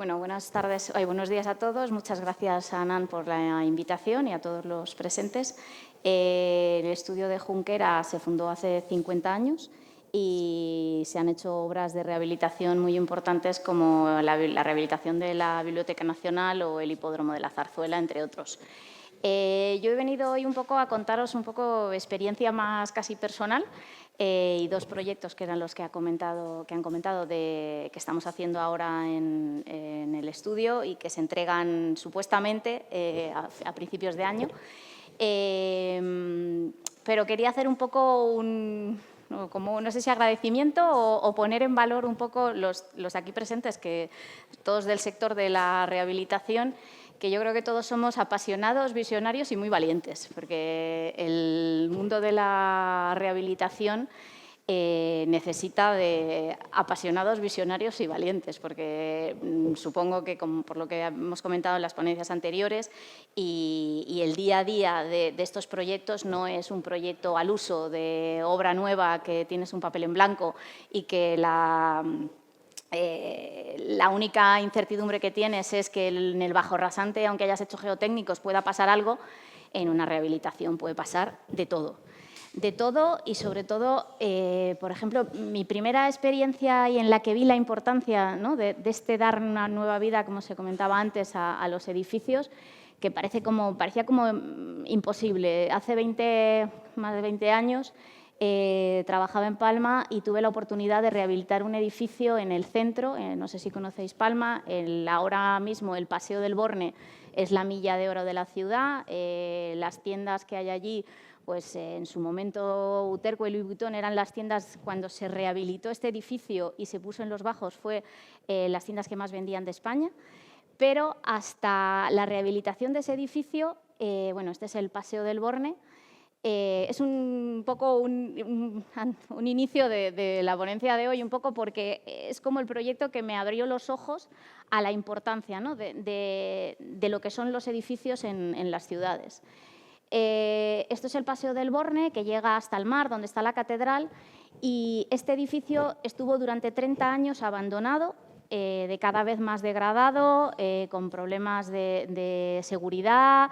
Bueno, buenas tardes, buenos días a todos. Muchas gracias a Nan por la invitación y a todos los presentes. El estudio de Junquera se fundó hace 50 años y se han hecho obras de rehabilitación muy importantes como la rehabilitación de la Biblioteca Nacional o el Hipódromo de la Zarzuela, entre otros. Yo he venido hoy un poco a contaros un poco experiencia más casi personal y dos proyectos que eran los que han comentado que estamos haciendo ahora en el estudio y que se entregan supuestamente a principios de año. Pero quería hacer un poco como no sé si agradecimiento o poner en valor un poco los aquí presentes, que todos del sector de la rehabilitación, que yo creo que todos somos apasionados, visionarios y muy valientes, porque el mundo de la rehabilitación necesita de apasionados, visionarios y valientes, porque supongo que, por lo que hemos comentado en las ponencias anteriores, y el día a día de estos proyectos no es un proyecto al uso de obra nueva que tienes un papel en blanco y que la única incertidumbre que tienes es que en el bajo rasante, aunque hayas hecho geotécnicos, pueda pasar algo. En una rehabilitación puede pasar de todo. De todo y, sobre todo, por ejemplo, mi primera experiencia y en la que vi la importancia, ¿no?, de dar una nueva vida, como se comentaba antes, a los edificios, que parecía como imposible. Hace más de 20 años trabajaba en Palma y tuve la oportunidad de rehabilitar un edificio en el centro, no sé si conocéis Palma, ahora mismo el Paseo del Borne es la milla de oro de la ciudad, las tiendas que hay allí, pues en su momento Uterco y Louis Vuitton eran las tiendas, cuando se rehabilitó este edificio y se puso en los bajos, fue las tiendas que más vendían de España. Pero hasta la rehabilitación de ese edificio, bueno, este es el Paseo del Borne, es un poco un inicio de la ponencia de hoy, un poco porque es como el proyecto que me abrió los ojos a la importancia, ¿no?, de lo que son los edificios en las ciudades. Esto es el Paseo del Borne, que llega hasta el mar, donde está la catedral, y este edificio estuvo durante 30 años abandonado, de cada vez más degradado, con problemas de seguridad,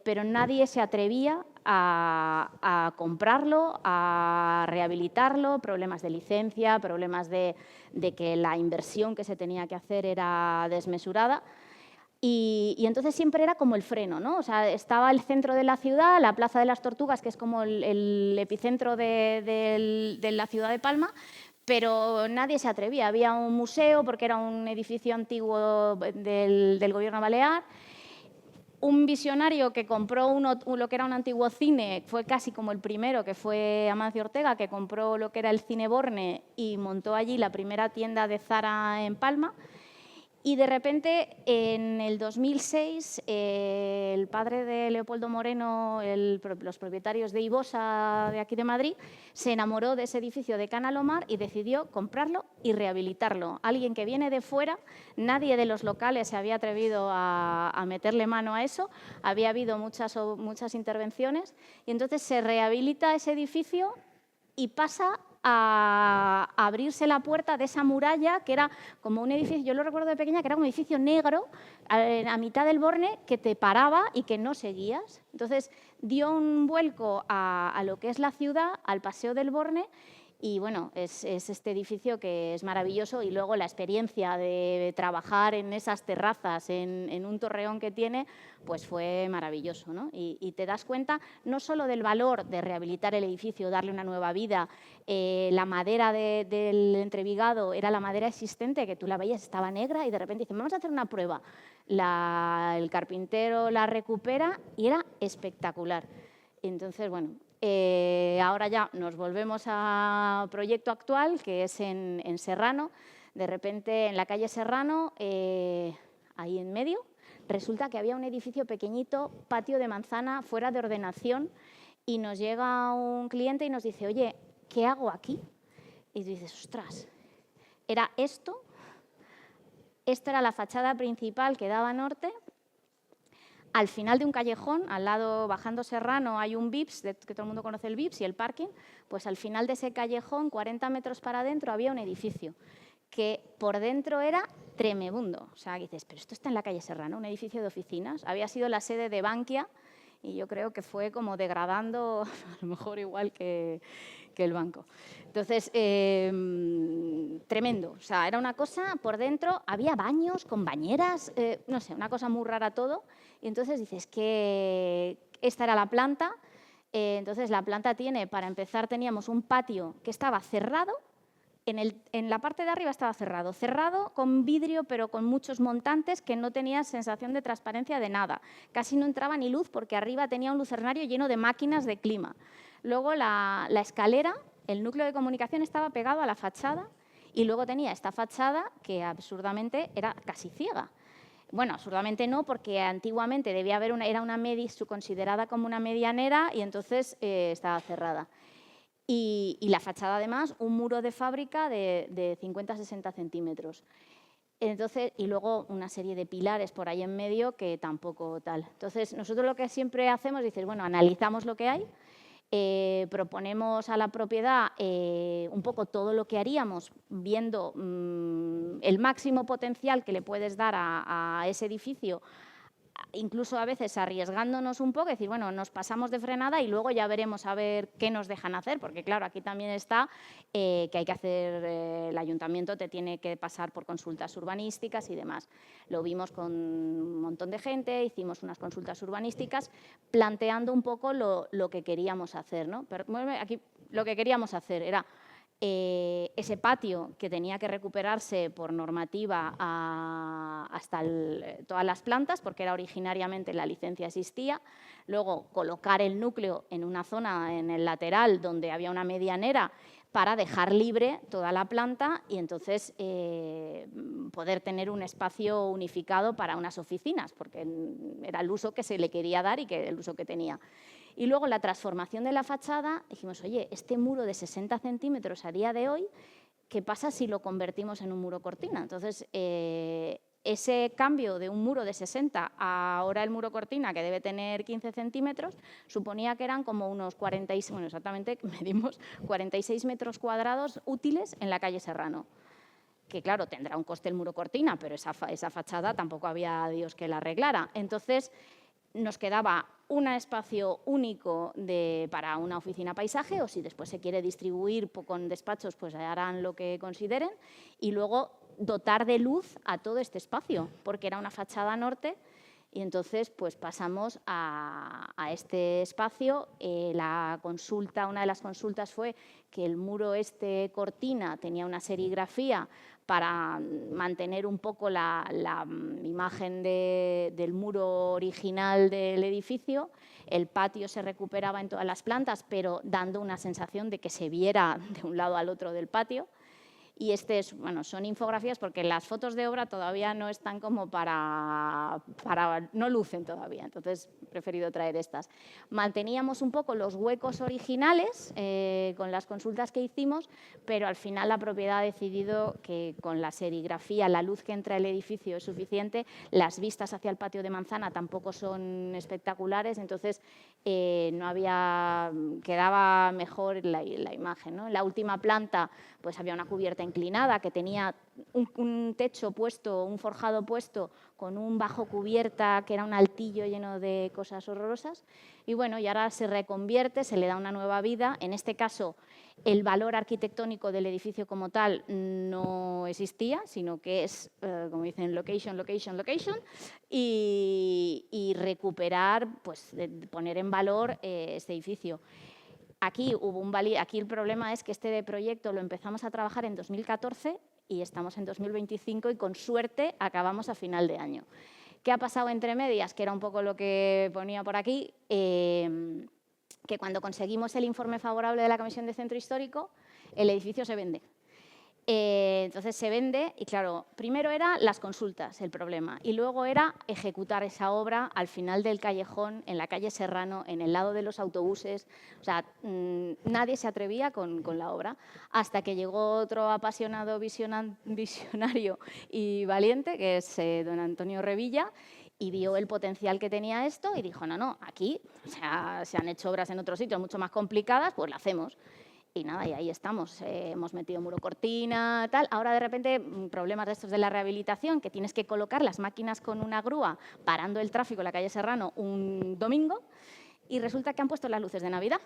pero nadie se atrevía a comprarlo, a rehabilitarlo, problemas de licencia, problemas de que la inversión que se tenía que hacer era desmesurada. Y entonces siempre era como el freno, ¿no? O sea, estaba el centro de la ciudad, la Plaza de las Tortugas, que es como el epicentro de la ciudad de Palma, pero nadie se atrevía. Había un museo, porque era un edificio antiguo del gobierno balear. Un visionario que compró lo que era un antiguo cine, fue casi como el primero, que fue Amancio Ortega, que compró lo que era el Cine Borne y montó allí la primera tienda de Zara en Palma. Y de repente, en el 2006, el padre de Leopoldo Moreno, los propietarios de Ibosa de aquí de Madrid, se enamoró de ese edificio de Canalomar y decidió comprarlo y rehabilitarlo. Alguien que viene de fuera, nadie de los locales se había atrevido a meterle mano a eso, había habido muchas intervenciones, y entonces se rehabilita ese edificio y pasa a abrirse la puerta de esa muralla, que era como un edificio, yo lo recuerdo de pequeña, que era un edificio negro a mitad del Borne, que te paraba y que no seguías. Entonces dio un vuelco a lo que es la ciudad, al Paseo del Borne, y bueno, es este edificio que es maravilloso, y luego la experiencia de trabajar en esas terrazas, en un torreón que tiene, pues fue maravilloso, ¿no? Y te das cuenta no solo del valor de rehabilitar el edificio, darle una nueva vida. La madera del entrevigado era la madera existente, que tú la veías, estaba negra, y de repente dicen, vamos a hacer una prueba. El carpintero la recupera y era espectacular. Entonces, bueno, ahora ya nos volvemos al proyecto actual, que es en Serrano. De repente, en la calle Serrano, ahí en medio, resulta que había un edificio pequeñito, patio de manzana, fuera de ordenación, y nos llega un cliente y nos dice, oye, ¿qué hago aquí? Y dices, ostras, era esto era la fachada principal que daba norte. Al final de un callejón, al lado, bajando Serrano, hay un Vips, que todo el mundo conoce el Vips, y el parking. Pues al final de ese callejón, 40 metros para adentro, había un edificio que por dentro era tremebundo. O sea, dices, pero esto está en la calle Serrano, un edificio de oficinas. Había sido la sede de Bankia y yo creo que fue como degradando, a lo mejor igual que el banco. Entonces, tremendo. O sea, era una cosa, por dentro había baños con bañeras, no sé, una cosa muy rara todo. Y entonces dices que esta era la planta. Entonces, la planta tiene, para empezar, teníamos un patio que estaba cerrado. En la parte de arriba estaba cerrado con vidrio, pero con muchos montantes que no tenía sensación de transparencia de nada. Casi no entraba ni luz porque arriba tenía un lucernario lleno de máquinas de clima. Luego la escalera, el núcleo de comunicación estaba pegado a la fachada y luego tenía esta fachada que absurdamente era casi ciega. Bueno, absurdamente no, porque antiguamente debía haber era una considerada como una medianera y entonces estaba cerrada. Y la fachada, además, un muro de fábrica de 50-60 centímetros. Entonces, y luego una serie de pilares por ahí en medio que tampoco tal. Entonces, nosotros lo que siempre hacemos es decir, bueno, analizamos lo que hay, proponemos a la propiedad un poco todo lo que haríamos, viendo el máximo potencial que le puedes dar a ese edificio, incluso a veces arriesgándonos un poco, decir, bueno, nos pasamos de frenada y luego ya veremos a ver qué nos dejan hacer, porque claro, aquí también está que hay que hacer, el ayuntamiento te tiene que pasar por consultas urbanísticas y demás. Lo vimos con un montón de gente, hicimos unas consultas urbanísticas planteando un poco lo que queríamos hacer, ¿no? Pero aquí lo que queríamos hacer era ese patio que tenía que recuperarse por normativa hasta todas las plantas, porque era originariamente la licencia existía, luego colocar el núcleo en una zona en el lateral donde había una medianera para dejar libre toda la planta y entonces poder tener un espacio unificado para unas oficinas, porque era el uso que se le quería dar y el uso que tenía. Y luego la transformación de la fachada, dijimos, oye, este muro de 60 centímetros a día de hoy, ¿qué pasa si lo convertimos en un muro cortina? Entonces, ese cambio de un muro de 60 a ahora el muro cortina, que debe tener 15 centímetros, suponía que eran como unos 46, bueno, exactamente medimos 46 metros cuadrados útiles en la calle Serrano. Que claro, tendrá un coste el muro cortina, pero esa fachada tampoco había Dios que la arreglara. Entonces, nos quedaba un espacio único para una oficina paisaje, o si después se quiere distribuir con despachos, pues harán lo que consideren, y luego dotar de luz a todo este espacio, porque era una fachada norte, y entonces pues pasamos a este espacio. Una de las consultas fue que el muro cortina tenía una serigrafía para mantener un poco la imagen del muro original del edificio. El patio se recuperaba en todas las plantas, pero dando una sensación de que se viera de un lado al otro del patio. Y son infografías porque las fotos de obra todavía no están como no lucen todavía, entonces he preferido traer estas. Manteníamos un poco los huecos originales con las consultas que hicimos, pero al final la propiedad ha decidido que con la serigrafía, la luz que entra al edificio es suficiente, las vistas hacia el patio de manzana tampoco son espectaculares, entonces quedaba mejor la imagen, ¿no? En la última planta pues había una cubierta inclinada que tenía un techo puesto, un forjado puesto con un bajo cubierta que era un altillo lleno de cosas horrorosas. Y bueno, y ahora se reconvierte, se le da una nueva vida. En este caso, el valor arquitectónico del edificio como tal no existía, sino que es, como dicen, location, location, location, y recuperar, pues poner en valor este edificio. Aquí el problema es que este proyecto lo empezamos a trabajar en 2014 y estamos en 2025 y con suerte acabamos a final de año. ¿Qué ha pasado entre medias? Que era un poco lo que ponía por aquí, que cuando conseguimos el informe favorable de la Comisión de Centro Histórico, el edificio se vende. Entonces se vende y claro, primero era las consultas el problema y luego era ejecutar esa obra al final del callejón, en la calle Serrano, en el lado de los autobuses. O sea, nadie se atrevía con la obra hasta que llegó otro apasionado visionario y valiente, que es don Antonio Revilla, y vio el potencial que tenía esto y dijo, no, aquí se han hecho obras en otros sitios mucho más complicadas, pues la hacemos. Y nada, y ahí estamos. Hemos metido muro cortina, tal. Ahora, de repente, problemas de estos de la rehabilitación, que tienes que colocar las máquinas con una grúa parando el tráfico en la calle Serrano un domingo y resulta que han puesto las luces de Navidad.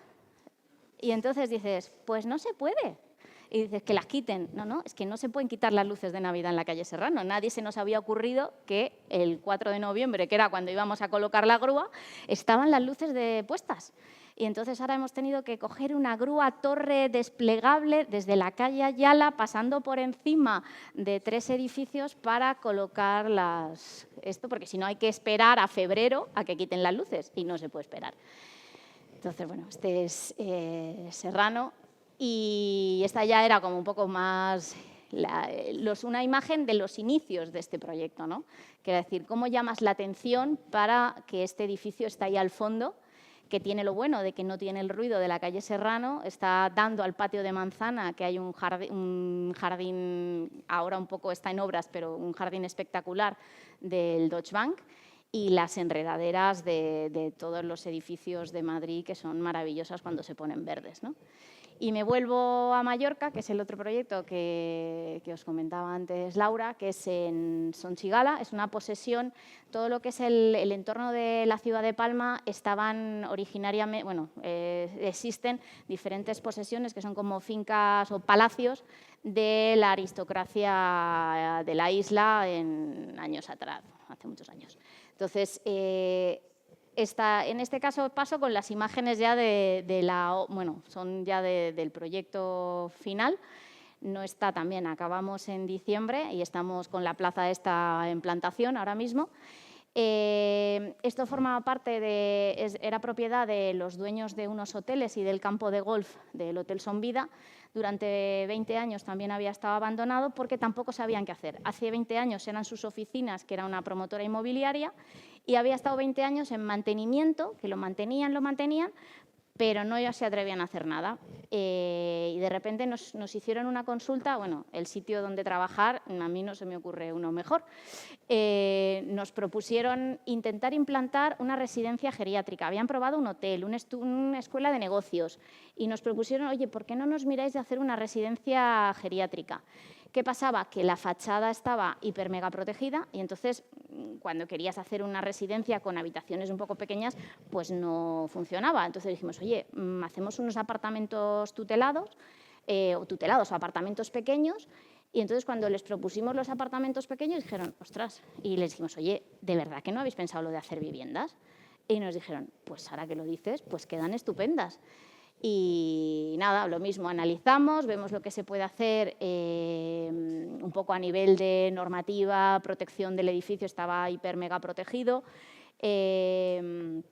Y entonces dices, pues no se puede. Y dices, que las quiten. No, no, es que no se pueden quitar las luces de Navidad en la calle Serrano. Nadie se nos había ocurrido que el 4 de noviembre, que era cuando íbamos a colocar la grúa, estaban las luces puestas. Y entonces ahora hemos tenido que coger una grúa torre desplegable desde la calle Ayala, pasando por encima de 3 edificios para colocar esto, porque si no hay que esperar a febrero a que quiten las luces y no se puede esperar. Entonces, bueno, este es Serrano y esta ya era como un poco más una imagen de los inicios de este proyecto, ¿no? Quiero decir, cómo llamas la atención para que este edificio está ahí al fondo, que tiene lo bueno de que no tiene el ruido de la calle Serrano, está dando al patio de Manzana, que hay un jardín, ahora un poco está en obras, pero un jardín espectacular del Deutsche Bank, y las enredaderas de todos los edificios de Madrid, que son maravillosas cuando se ponen verdes, ¿no? Y me vuelvo a Mallorca, que es el otro proyecto que os comentaba antes Laura, que es en Sonchigala. Es una posesión, todo lo que es el entorno de la ciudad de Palma estaban originariamente, bueno, existen diferentes posesiones que son como fincas o palacios de la aristocracia de la isla en años atrás, hace muchos años. Entonces, en este caso paso con las imágenes ya son ya del proyecto final. No está también, acabamos en diciembre y estamos con la plaza esta en plantación ahora mismo. Esto formaba parte era propiedad de los dueños de unos hoteles y del campo de golf del Hotel Son Vida. Durante 20 años también había estado abandonado porque tampoco sabían qué hacer. Hace 20 años eran sus oficinas, que era una promotora inmobiliaria, y había estado 20 años en mantenimiento, que lo mantenían, pero no ya se atrevían a hacer nada. Y de repente nos hicieron una consulta, bueno, el sitio donde trabajar, a mí no se me ocurre uno mejor. Nos propusieron intentar implantar una residencia geriátrica. Habían probado un hotel, una escuela de negocios, y nos propusieron, oye, ¿por qué no nos miráis de hacer una residencia geriátrica? ¿Qué pasaba? Que la fachada estaba hiper mega protegida y entonces cuando querías hacer una residencia con habitaciones un poco pequeñas, pues no funcionaba. Entonces dijimos, oye, hacemos unos apartamentos tutelados o apartamentos pequeños. Y entonces cuando les propusimos los apartamentos pequeños dijeron, ostras, y les dijimos, oye, ¿de verdad que no habéis pensado lo de hacer viviendas? Y nos dijeron, pues ahora que lo dices, pues quedan estupendas. Y nada, lo mismo, analizamos, vemos lo que se puede hacer un poco a nivel de normativa, protección del edificio, estaba hiper mega protegido, y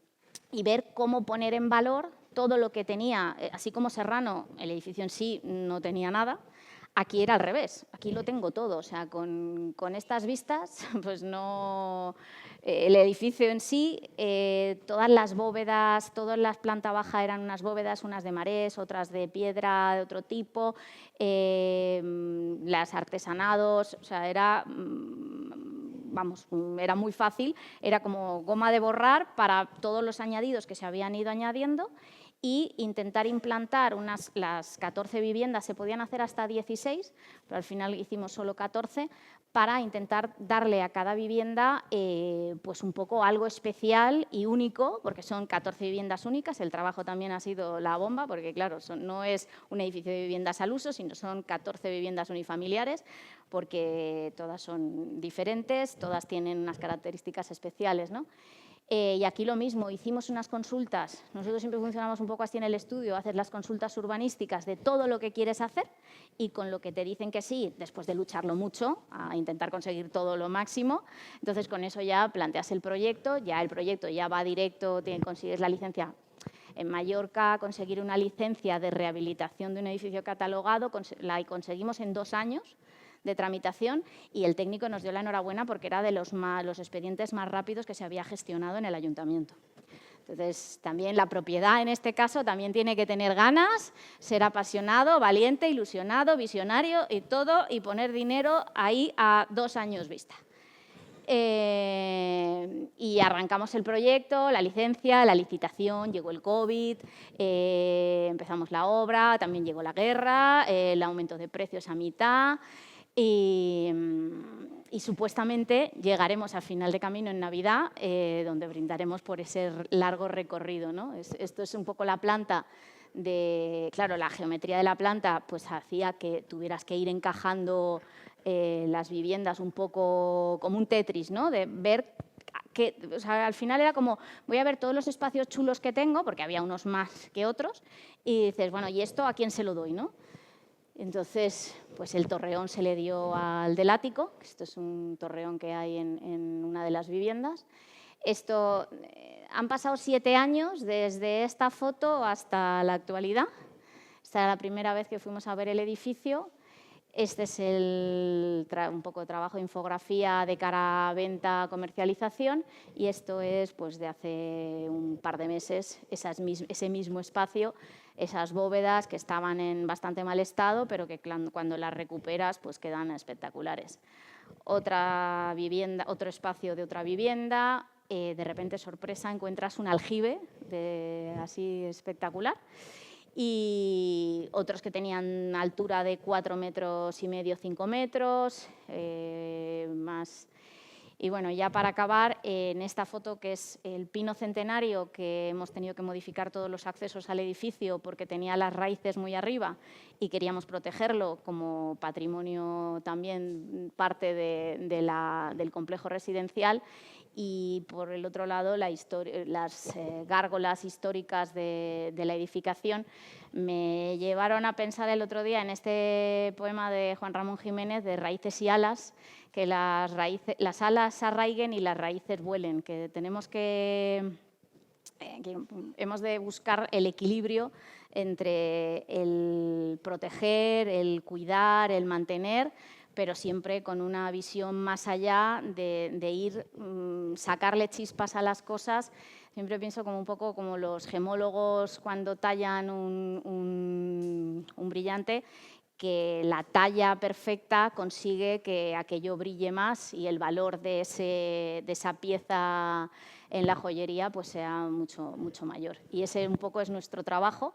ver cómo poner en valor todo lo que tenía, así como Serrano, el edificio en sí no tenía nada. Aquí era al revés, aquí lo tengo todo, o sea, con estas vistas, pues no... el edificio en sí, todas las bóvedas, todas las planta baja eran unas bóvedas, unas de marés, otras de piedra de otro tipo, las artesanados, o sea, era muy fácil, era como goma de borrar para todos los añadidos que se habían ido añadiendo, y intentar implantar las 14 viviendas, se podían hacer hasta 16, pero al final hicimos solo 14, para intentar darle a cada vivienda pues un poco algo especial y único, porque son 14 viviendas únicas, el trabajo también ha sido la bomba, porque claro, no es un edificio de viviendas al uso, sino son 14 viviendas unifamiliares, porque todas son diferentes, todas tienen unas características especiales, ¿no? Y aquí lo mismo, hicimos unas consultas, nosotros siempre funcionamos un poco así en el estudio, haces las consultas urbanísticas de todo lo que quieres hacer y con lo que te dicen que sí, después de lucharlo mucho, a intentar conseguir todo lo máximo, entonces con eso ya planteas el proyecto ya va directo, consigues la licencia. En Mallorca, conseguir una licencia de rehabilitación de un edificio catalogado, la conseguimos en 2 años, de tramitación, y el técnico nos dio la enhorabuena porque era de los expedientes más rápidos que se había gestionado en el ayuntamiento. Entonces, también la propiedad en este caso también tiene que tener ganas, ser apasionado, valiente, ilusionado, visionario y todo, y poner dinero ahí a 2 años vista. Y arrancamos el proyecto, la licencia, la licitación, llegó el COVID, empezamos la obra, también llegó la guerra, el aumento de precios a mitad y supuestamente llegaremos al final de camino en Navidad, donde brindaremos por ese largo recorrido, ¿no? Esto es un poco la planta. Claro, la geometría de la planta pues hacía que tuvieras que ir encajando las viviendas un poco como un Tetris, ¿no? De ver que, o sea, al final era como, voy a ver todos los espacios chulos que tengo, porque había unos más que otros, y dices, bueno, ¿y esto a quién se lo doy, no? Entonces, pues el torreón se le dio al del ático, esto es un torreón que hay en una de las viviendas. Esto, han pasado 7 años desde esta foto hasta la actualidad. Esta era la primera vez que fuimos a ver el edificio. Este es un poco de trabajo de infografía de cara a venta, comercialización, y esto es pues, de hace un par de meses, ese mismo espacio, esas bóvedas que estaban en bastante mal estado, pero que cuando las recuperas pues, quedan espectaculares. Otra vivienda, otro espacio de otra vivienda, de repente, sorpresa, encuentras un aljibe así espectacular. Y otros que tenían altura de 4,5 metros, 5 metros, más. Y bueno, ya para acabar, en esta foto que es el pino centenario, que hemos tenido que modificar todos los accesos al edificio porque tenía las raíces muy arriba y queríamos protegerlo como patrimonio también parte del complejo residencial. Y por el otro lado, las gárgolas históricas de la edificación me llevaron a pensar el otro día en este poema de Juan Ramón Jiménez de Raíces y alas, que las alas arraiguen y las raíces vuelen, que hemos de buscar el equilibrio entre el proteger, el cuidar, el mantener, pero siempre con una visión más allá de ir, sacarle chispas a las cosas. Siempre pienso como un poco como los gemólogos cuando tallan un brillante, que la talla perfecta consigue que aquello brille más y el valor de esa pieza en la joyería pues sea mucho, mucho mayor. Y ese un poco es nuestro trabajo.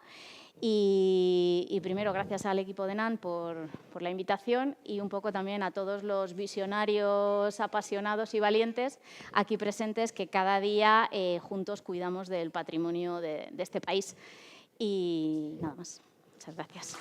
Y primero, gracias al equipo de NAN por la invitación y un poco también a todos los visionarios apasionados y valientes aquí presentes que cada día juntos cuidamos del patrimonio de este país. Y nada más. Muchas gracias.